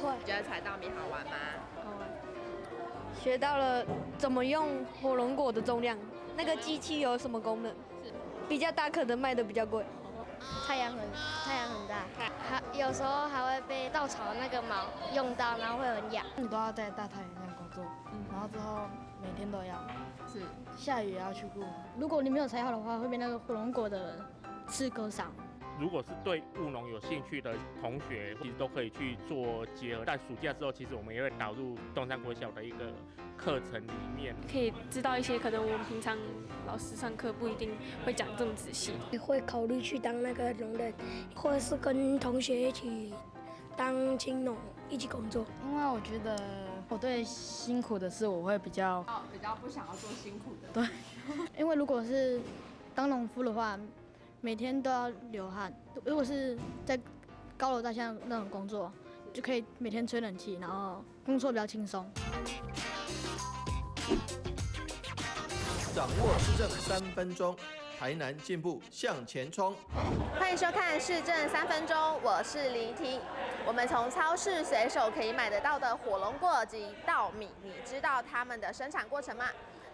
会。觉得采稻米好玩吗？好玩。学到了怎么用火龙果的重量，那个机器有什么功能？比较大颗的卖的比较贵。太阳很大，有时候还会被稻草那个毛用到，然后会很痒。你都要在大太阳下工作，然后之后每天都要，是下雨也要去顾。如果你没有采好的话，会被那个火龙果的刺割伤。如果是对务农有兴趣的同学，其实都可以去做结合。在暑假之后，其实我们也会导入东山国小的一个课程里面，可以知道一些可能我们平常老师上课不一定会讲这么仔细。会考虑去当那个农人，或者是跟同学一起当青农一起工作。因为我觉得我对辛苦的事我会比较不想要做辛苦的。对，因为如果是当农夫的话，每天都要流汗。如果是在高楼大厦那种工作，就可以每天吹冷气，然后工作比较轻松。掌握市政3分钟，台南进步向前冲。欢迎收看《市政3分钟》，我是黎婷。我们从超市随手可以买得到的火龙果及稻米，你知道它们的生产过程吗？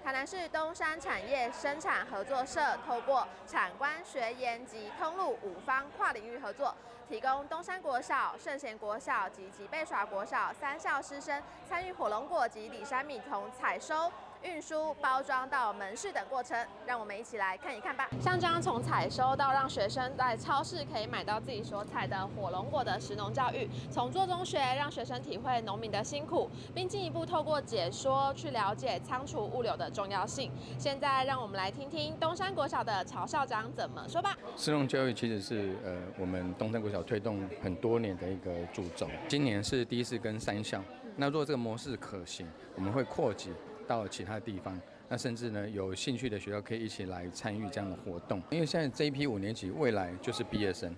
台南市东山产业生产合作社透过产官学研及通路5方跨领域合作，提供东山国小、圣贤国小及吉贝耍国小3校师生参与火龙果及里山米从采收、运输、包装到门市等过程，让我们一起来看一看吧。像这样从采收到让学生在超市可以买到自己所采的火龙果的食农教育，从做中学，让学生体会农民的辛苦，并进一步透过解说去了解仓储物流的重要性。现在让我们来听听东山国小的曹校长怎么说吧。食农教育其实是我们东山国小推动很多年的一个主轴，今年是第一次跟3校。那如果这个模式可行，我们会扩及到其他地方，那甚至呢有兴趣的学校可以一起来参与这样的活动。因为现在这一批5年级未来就是毕业生，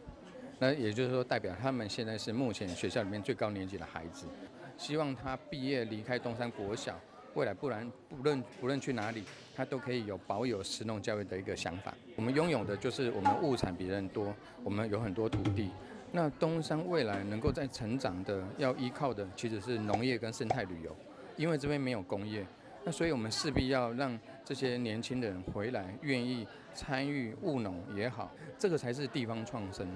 那也就是说代表他们现在是目前学校里面最高年级的孩子，希望他毕业离开东山国小，未来不论去哪里，他都可以保有食农教育的一个想法。我们拥有的就是我们物产比人多，我们有很多土地。那东山未来能够在成长的，要依靠的其实是农业跟生态旅游，因为这边没有工业。那所以我们势必要让这些年轻人回来，愿意参与务农也好，这个才是地方创生。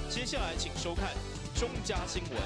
接下来请收看中嘉新闻。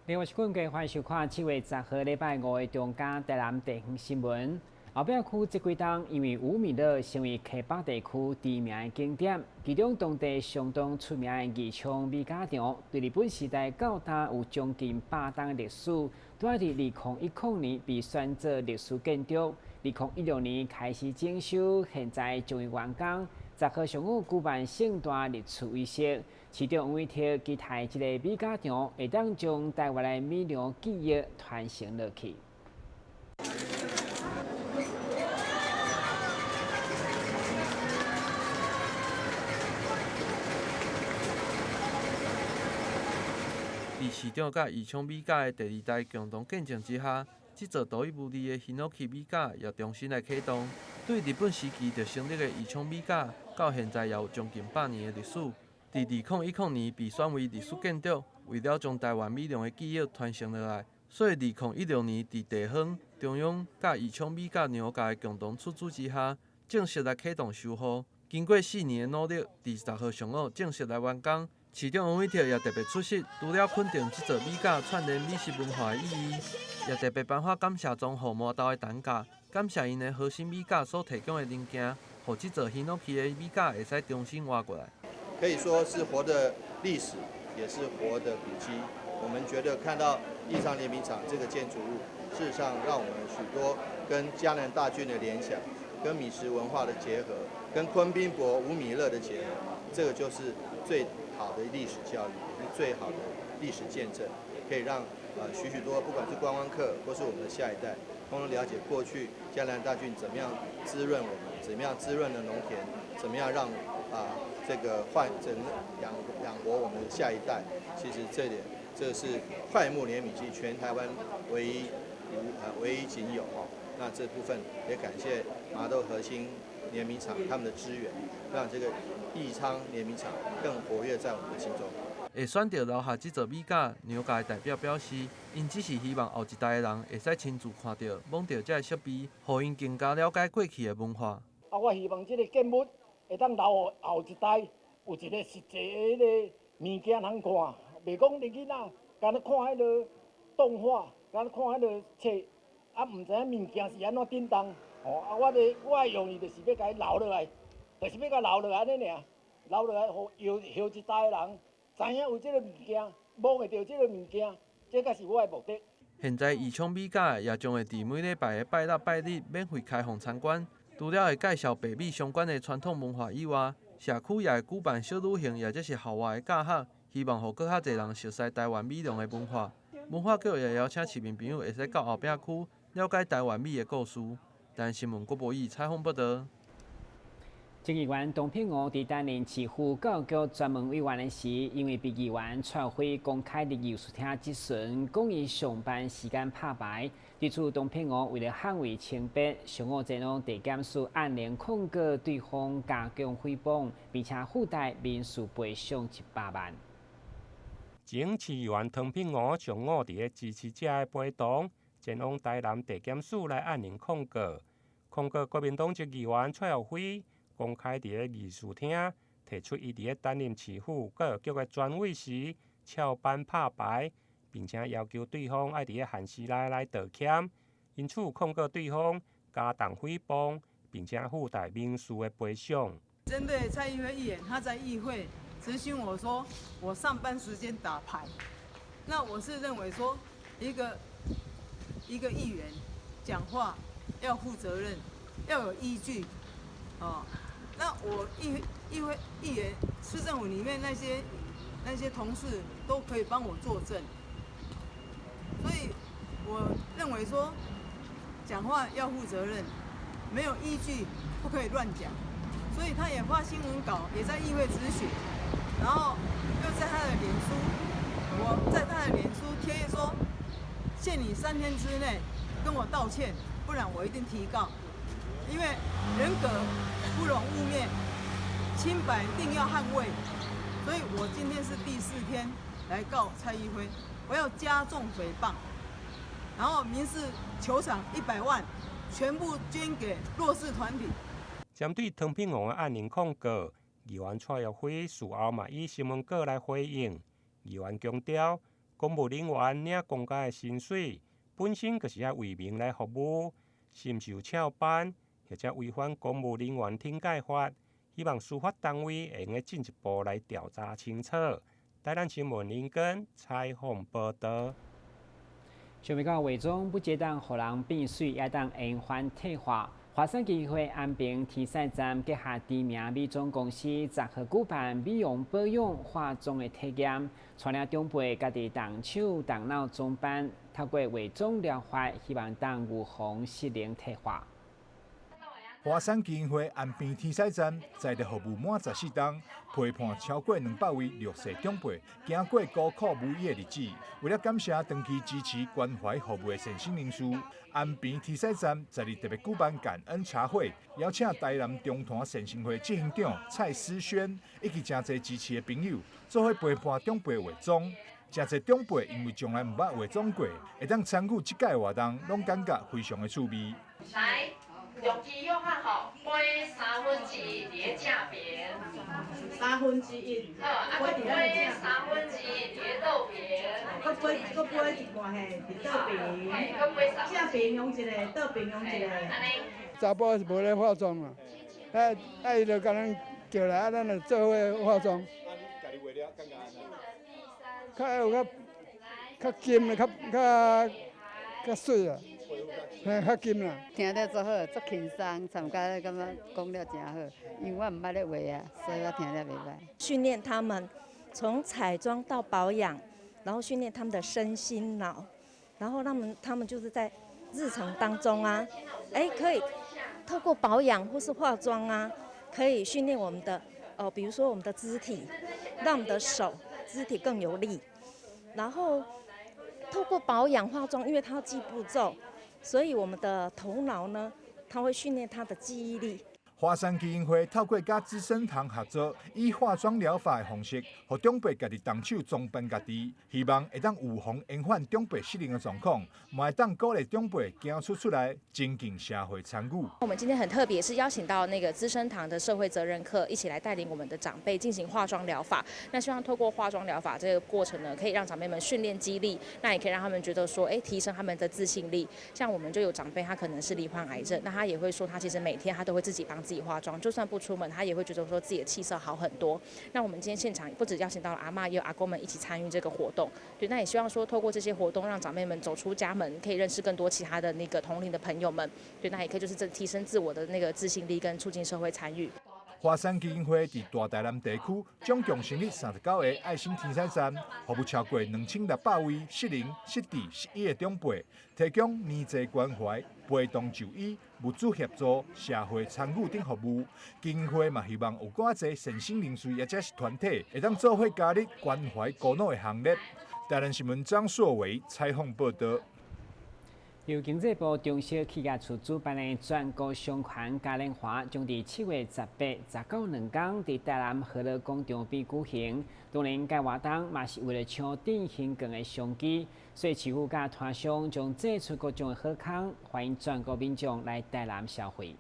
另外是观众欢迎收看7月10号礼拜5的中嘉台南地方新闻。后壁区这几档因为五米乐成为溪北地区知名的景点，其中当地相当出名的义昌米家场，对日本时代到今有将近100档的历史，在2010年被选做历史建筑，2016年开始整修，现在将于完工。10号上午举办盛大历史仪式，市长王伟霆期待这个米家场会当将台湾的米粮记忆传承落去。在市长甲义昌米甲的第2代共同见证之下，这座独一无二的ヒノキ米甲也重新来启动。对日本时期就成立的义昌米甲，到现在也有将近100年的历史。在2010年被选为历史建筑，为了将台湾米粮的记忆传承落来，所以2016年在地方、中央甲义昌米甲娘家的共同出资之下，正式来启动修复。经过4年的努力，在10号上午正式来完工。市长王伟霆也特别出席，除了肯定这座米甲串联美食文化的意义，也特别颁发感谢状予麻豆的单价，感谢因的核心米甲所提供的零件，让这座ヒノキ的米甲会使重新挖过来。可以说是活的历史，也是活的古迹。我们觉得看到义昌联名厂这个建筑物，事实上让我们许多跟嘉南大郡的联想，跟米食文化的结合，跟昆宾博吴米乐的结合，这个就是最好的历史教育，是最好的历史见证，可以让许多不管是观光客或是我们的下一代，共同了解过去嘉南大菌怎么样滋润我们，怎么样滋润了农田，怎么样让养活我们的下一代。其实这是快木碾米机全台湾唯一仅有哦。那这部分也感谢麻豆核心碾米厂他们的支援，让这个益昌碾米厂更活跃在我们的心中。会选择留下这座米架，娘家的代表表示，因只是希望后一代的人会使亲自看到、摸到这设备，互因更加了解过去的文化。我希望这个建物会当留予后一代有一个实际的物件通看，袂讲你囡仔敢若看迄个动画，敢若看迄个册，毋知影物件是安怎振动。我的用意就是要甲伊留落来，就是要甲留落来安尼尔，留落来，互后一代的人知影有这个物件，摸会到这个物件，这才是我的目的。现在义昌米架也将会伫每礼拜的拜六、拜日免费开放参观。除了会介绍白米相关的传统文化以外，社区也会举办小旅行，或者是校外的教学，希望互更较侪人熟悉台湾米农的文化。文化局也邀请市民朋友会使到后壁区了解台湾米的故事。台湾新闻郭博义采访报道。前议员董品娥伫担任市府教育局专门委员的时，因为被议员蔡辉公开伫艺术厅质询，讲伊上班时间拍牌。对此，董品娥为了捍卫清白，上午前往地检署按联控告对方加强诽谤，并且附带民事赔偿100万。前市议员唐品娥上午伫个支持者的陪同，前往台南地检署来按联控告，控告国民党籍议员蔡耀辉公开伫个议事厅提出伊伫个担任市府教育局的专委时翘班拍牌，并且要求对方爱伫个限时内来道歉，因此控告对方加重诽谤，并且附带民事的赔偿。针对蔡议会议员，他在议会质询我说，我上班时间打牌，那我是认为说，一个议员讲话要负责任，要有依据，哦。那我议会议员市政府里面那些同事都可以帮我作证，所以我认为说讲话要负责任，没有依据不可以乱讲。所以他也发新闻稿，也在议会质询，然后又在他的脸书，我在他的脸书贴说，限你3天之内跟我道歉，不然我一定提告。因为人格不容污蔑，清白定要捍卫。所以我今天是第4天来告蔡议辉，我要加重诽谤，然后民事求偿100万，全部捐给弱势团体。针对唐品娥的按联控告，议员蔡耀辉事后嘛以新闻稿来回应。议员强调，公务人员领公家的薪水，本身就是要为民来服务，甚受翘班或者违反公务人员听解法，希望司法单位会用进一步来调查清楚。台南新闻林根采访报道。想要到伪装不接当，互人变水，也当延缓退化。华山基会安平天赛站结合知名美妆公司集合举办美容保养化妆的体验，带领长辈家己动手动脑装扮，透过伪装疗法，希望当预防失灵退化。华山基金会安平天赛站在地服务满14档，陪伴超过200位60岁长辈，行过孤苦无依的日子。为了感谢长期支持关怀服务的善心人士，安平天赛站在日特别举办感恩茶会，邀请台南中坛善心会执行长蔡思轩以及真侪支持的朋友，做伙陪伴长辈化妆。真侪长辈因为从来毋捌化妆过，会当参与这届活动，拢感觉非常的趣味。来。用机用看好，杯1/3叠正边，1/3。好，啊，杯1/3叠倒边，搁杯一半嘿，伫倒边，嘿，搁杯正边用一个，倒边用一个。安尼。查甫是无咧化妆嘛，伊就甲咱叫来，咱就做伙化妆。家己画了，感觉较有较金的，较水啊。较金啦，听了足好，足轻松，参加感觉讲了真好，因为我毋捌咧画啊，所以我听了袂歹。训练他们从彩妆到保养，然后训练他们的身心脑，然后他们就是在日常当中啊，可以透过保养或是化妆啊，可以训练我们的比如说我们的肢体，让我们的肢体更有力。然后透过保养化妆，因为它要记步骤，所以我们的头脑呢，它会训练它的记忆力。华山基金会透过甲资生堂合作，以化妆疗法的方式，让长辈家己动手装扮家己，希望会当预防延缓长辈失灵的状况，嘛会当鼓励长辈走出来，增进社会参与。我们今天很特别，是邀请到那个资生堂的社会责任课，一起来带领我们的长辈进行化妆疗法。那希望透过化妆疗法这个过程呢，可以让长辈们训练肌力，那也可以让他们觉得说，提升他们的自信力。像我们就有长辈，他可能是罹患癌症，那他也会说，他其实每天他都会自己帮自己化妆，就算不出门，他也会觉得说自己的气色好很多。那我们今天现场不止邀请到了阿嬷，也有阿公们一起参与这个活动。对，那也希望说透过这些活动，让长辈们走出家门，可以认识更多其他的那个同龄的朋友们。对，那也可以就是提升自我的那个自信力，跟促进社会参与。华山基金会伫大台南地区总共成立39个爱心天使站，服务超过2600位适龄、失智、失忆的长辈，提供年济关怀、陪同就医、物资协助、社会参与等服务。基金会嘛希望有更侪善心人士或者是团体，会当做伙加入关怀孤老的行列。台南新闻张硕伟采访报道。由经济部中小企业处主办的全国商圈嘉年华，将伫7月18、19两天伫台南和乐广场边举行。当然，该活动嘛是为了抢振兴更的商机，所以市府甲团商将祭出各种的好康，欢迎全国民众来台南消费。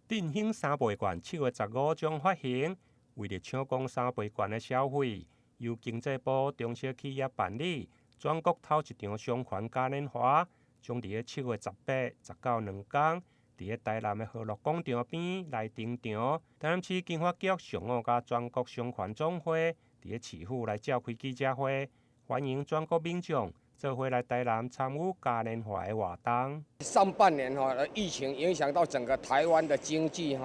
振兴三倍券7月15将发行，为了抢攻三倍券的消费，由经济部中小企业办理全国头一场商圈嘉年华。将伫7月18、19两天，伫台南的和乐广场边来登场。台南市经发局常务甲全国商圈总会伫市府来召开记者会，欢迎全国民众做伙来台南参与嘉年华的活动。上半年疫情影响到整个台湾的经济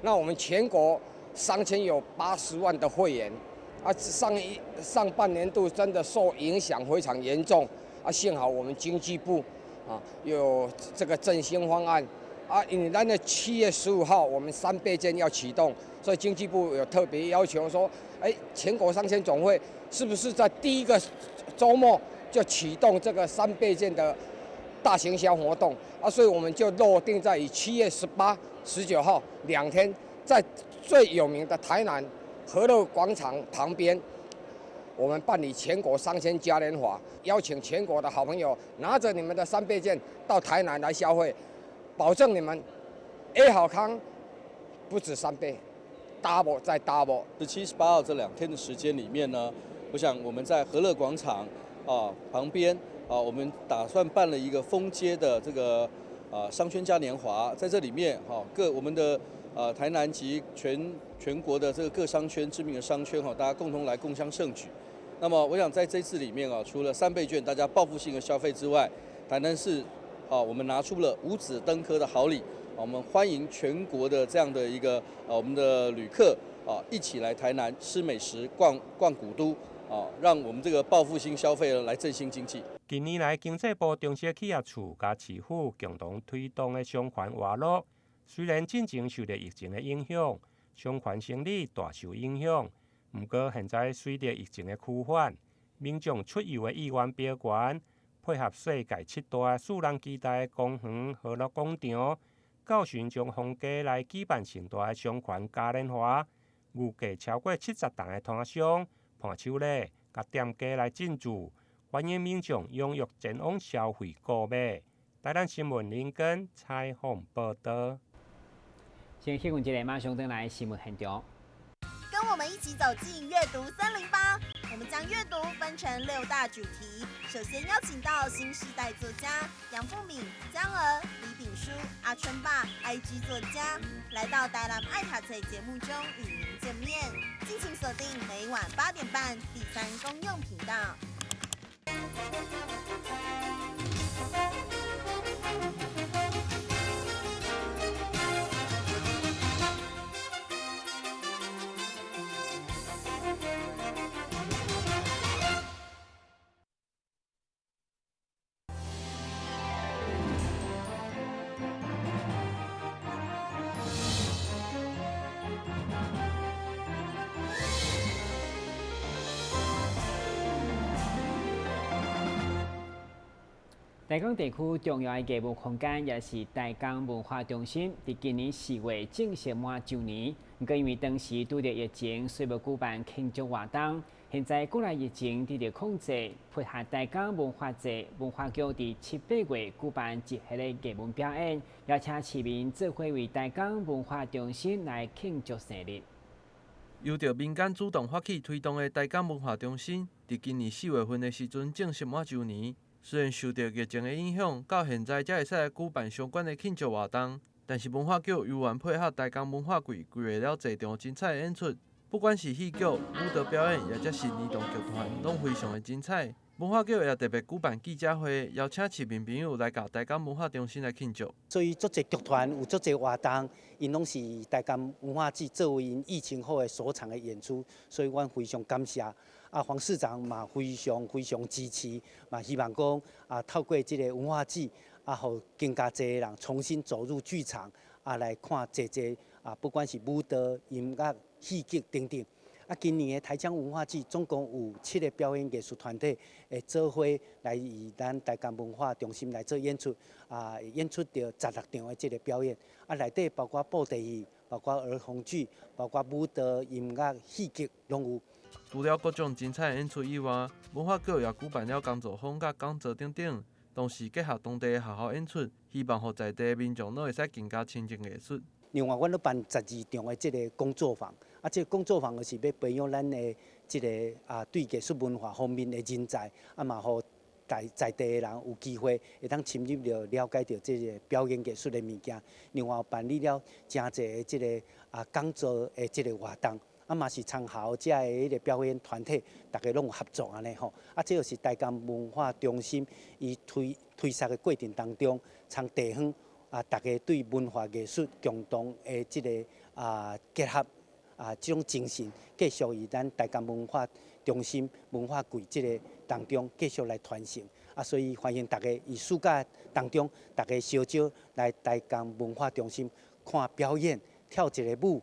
那我们全国商圈有80万的会员上半年度真的受影响非常严重幸好我们经济部。有这个振兴方案因为咱的7月15号我们3倍券要启动，所以经济部有特别要求说，全国商圈总会是不是在第一个周末就启动这个3倍券的大行销活动所以我们就落定在以7月18、19号2天，在最有名的台南和乐广场旁边。我们办理全国商圈嘉年华，邀请全国的好朋友拿着你们的3倍券到台南来消费，保证你们好康不止3倍 ，double 再 double。17、18号这2天的时间里面呢，我想我们在和乐广场旁边我们打算办了一个封街的这个商圈嘉年华，在这里面我们的台南及全国的这个各商圈知名的商圈大家共同来共襄盛举。那么我想在这次里面除了3倍券大家报复性的消费之外，台南市我们拿出了5子登科的好礼，我们欢迎全国的这样的一个我们的旅客一起来台南吃美食、逛古都让我们这个报复性消费来振兴经济。近年来，经济部中小企业处甲市府共同推动的商圈活络，虽然进前受到疫情的影响，商圈生意大受影响。不过，现在随着疫情的趋缓，民众出游的意愿飙悬，配合世界7大私人期待的公园和乐广场，到旬将放假来举办盛大的商圈嘉年华，预计超过70档的摊商伴手礼、甲店家来进驻，欢迎民众踊跃前往消费购买。台南新闻林根采访报道。先休息一下，马上回来新闻现场。跟我们一起走进阅读森林吧！我们将阅读分成6大主题。首先邀请到新时代作家杨富敏、江儿、李炳书、阿春爸、IG 作家，来到台南爱读册节目中与您见面。敬请锁定每晚8点半第3公用频道。台港地区重要的艺术空间，也是台港文化中心，伫今年4月正式满周年。不过因为当时拄着疫情，所以无举办庆祝活动。现在国内疫情得到控制，配合台港文化节，文化局伫7、8月举办一系列艺文表演，邀请市民做伙为台港文化中心来庆祝生日。由着民间主动发起推动的台港文化中心，伫今年4月份的时阵正式满周年。虽然受到疫情的影响，到现在才会使来举办相关的庆祝活动，但是文化局悠然配合台港文化季，规划了侪场精彩的演出。不管是戏剧、舞蹈表演，也或是儿童剧团，拢非常的精彩。文化局也特别举办记者会，邀请市民朋友来到台港文化中心来庆祝。所以，足侪剧团有足侪活动，因拢是台港文化季作为因疫情后的首场的演出，所以阮非常感谢。黄市长嘛非常支持，嘛希望讲透过这个文化季，互更加侪人重新走入剧场，来看侪不管是舞蹈、音乐、戏剧等等。今年的台江文化季总共有7个表演艺术团体会做伙来以咱台江文化中心来做演出，演出到16场的这个表演，内底包括布袋戏、包括儿童剧、包括舞蹈、音乐、戏剧拢有。除了各种精彩的演出以外，文化局也举办了工作坊、甲讲座等等，同时结合当地的学校演出，希望让在地的民众都会使更加亲近艺术。另外，阮咧办12场的这个工作坊，这个工作坊就是要培养咱的这个对艺术文化方面的人才，嘛，互在地的人有机会会当深入了解到这个表演艺术的物件。另外，办理了真侪的这个讲座的这个活动。嘛是参考遮个迄个表演团体，大家拢有合作安尼吼。这就是台港文化中心伊推设的过程当中，从地方大家对文化艺术共同的这个结合这种精神，继续以咱台港文化中心文化季这个当中继续来传承。所以欢迎大家以暑假当中，大家小少来台港文化中心看表演，跳一个舞。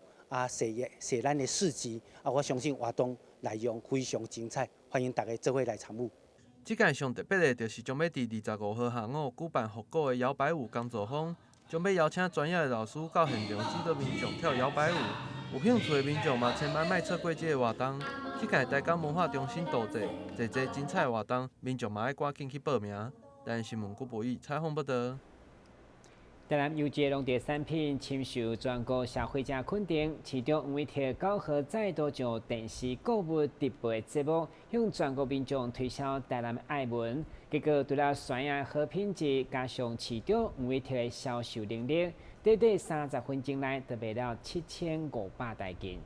是咱的市集，我相信活动内容非常精彩，欢迎大家做伙来参与。这届上特别的，就是将要伫25号下午举办复古的摇摆舞工作坊，将要邀请专业的老师到现场指导民众跳摇摆舞。有兴趣的民众嘛，千万莫错过这个活动。这届台港文化中心多侪精彩的活动，民众嘛要赶紧去报名。台湾新闻郭博义采访报道。台南有节农业产品深受全国消费者肯定，其中黄伟铁9号再度将电视购物直播节目向全国民众推销台南爱文，结果除了酸雅好品质，加上市场黄伟铁的销售能力，短短30分钟内就卖了7500台斤。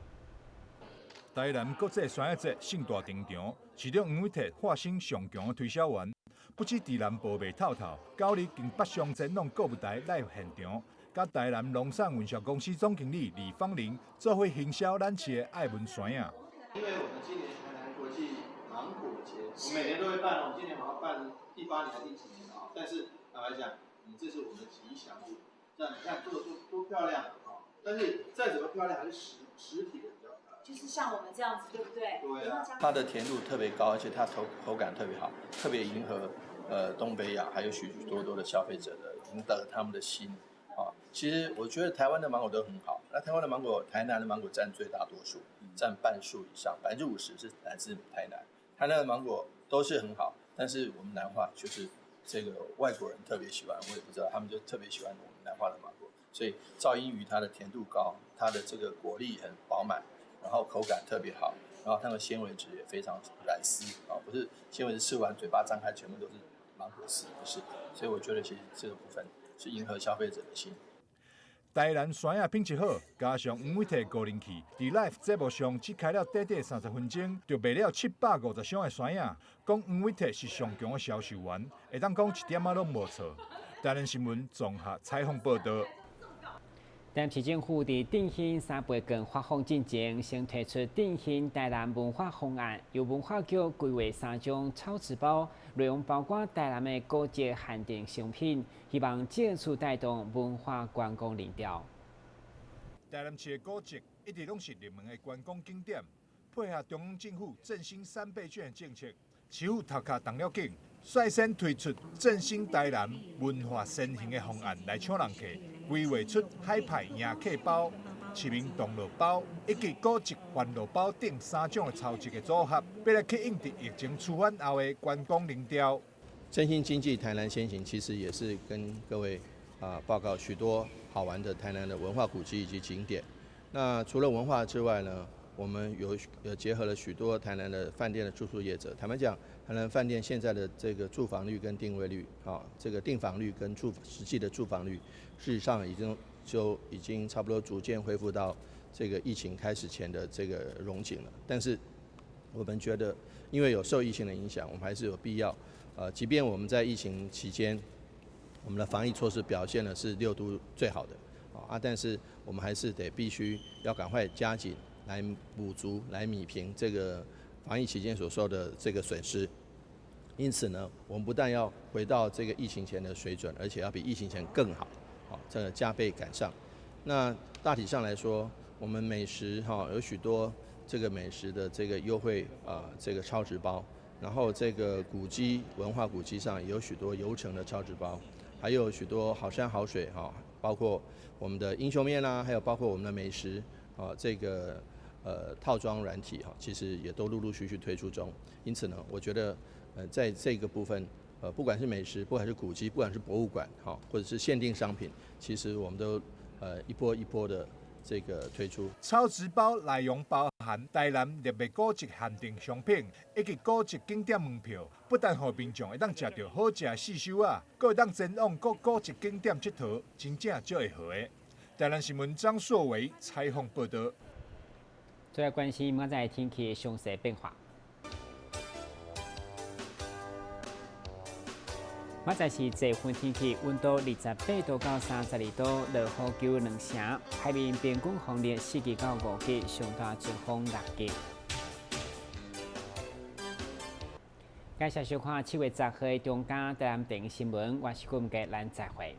台南国际酸雅节盛大登场，市长黄伟铁化身上强的推销员。不止伫南部卖透透，9日经北上前往购物台来现场，甲台南农产运销公司总经理李芳玲做伙行销咱市的爱文酸雅。因为我们今年台南国际芒果节，我们每年都会办，我们今年好像办第8年还是第几年了啊？但是坦白讲，这是我们的吉祥物，这样你看做的多漂亮啊！但是再怎么漂亮，还是实体的比较漂亮。就是像我们这样子，对不对？对啊。它的甜度特别高，而且它口感特别好，特别迎合东北亚还有许多的消费者的，赢得他们的心啊。其实我觉得台湾的芒果都很好，那台湾的芒果，台南的芒果占最大多数，占半数以上，50%是来自台南。台南的芒果都是很好，但是我们南化就是这个外国人特别喜欢，我也不知道，他们就特别喜欢我们南化的芒果，所以噪音于它的甜度高，它的这个果粒很饱满。然后口感特别好，然后它的纤维质也非常软丝啊，不是纤维质吃完嘴巴张开全部都是芒果丝，不是，所以我觉得其实这个部分是迎合消费者的心。台南酸雅品质好，加上黄伟铁高人气，伫 Live 节目上只开了短30分钟，就卖了750箱的酸雅。讲黄伟铁是上强的销售员，会当讲一点仔拢无错。台南新闻综合采访报道。台南市政府伫振兴300件发放进前，先推出振兴台南文化方案，由文化局规划3种超值包，内容包括台南的古迹限定商品，希望借此带动文化观光人潮。台南市的古迹一直拢是热门的观光景点，配合中央政府振兴3倍券的政策，市府头壳动了紧，率先推出振兴台南文化先行的方案来抢人客，规划出海派迎客包、市民同乐包以及古籍欢乐包等3种的超值的组合，要来吸引伫疫情趋缓后的观光人潮。振兴经济台南先行，其实也是跟各位报告许多好玩的台南的文化古迹以及景点。那除了文化之外呢，我们有结合了许多台南的饭店的住宿业者。坦白讲，台南饭店现在的这个住房率跟定位率，这个订房率跟实际的住房率，事实上已经差不多逐渐恢复到这个疫情开始前的这个荣景了。但是我们觉得，因为有受疫情的影响，我们还是有必要，即便我们在疫情期间，我们的防疫措施表现的是6都最好的，但是我们还是必须要赶快加紧来补足、来弭平这个防疫期间所受的这个损失。因此呢，我们不但要回到这个疫情前的水准，而且要比疫情前更好，这个加倍赶上。那大体上来说，我们美食有许多这个美食的这个优惠这个超值包，然后这个古迹文化古迹上也有许多游程的超值包，还有许多好山好水包括我们的英雄面啦，还有包括我们的美食这个套装软体其实也都陆陆续续推出中。因此呢，我觉得在这个部分不管是美食，不管是古迹，不管是博物馆或者是限定商品，其实我们都一波一波的这个推出。超值包内容包含台南特别古迹限定商品，以及古迹景点门票，不但让民众会当吃到好食四手啊，还会当前往各古迹景点佚佗，真正足会好的。台南新闻张硕维采访报道。再来关心明仔天气详细变化。明仔是季风天气，温度28度到32度，落雨求2成。海面平均风力4级到5级，上大阵风6级。感谢收看7月10号的中嘉台南电视新闻，我是顾文杰，咱再会。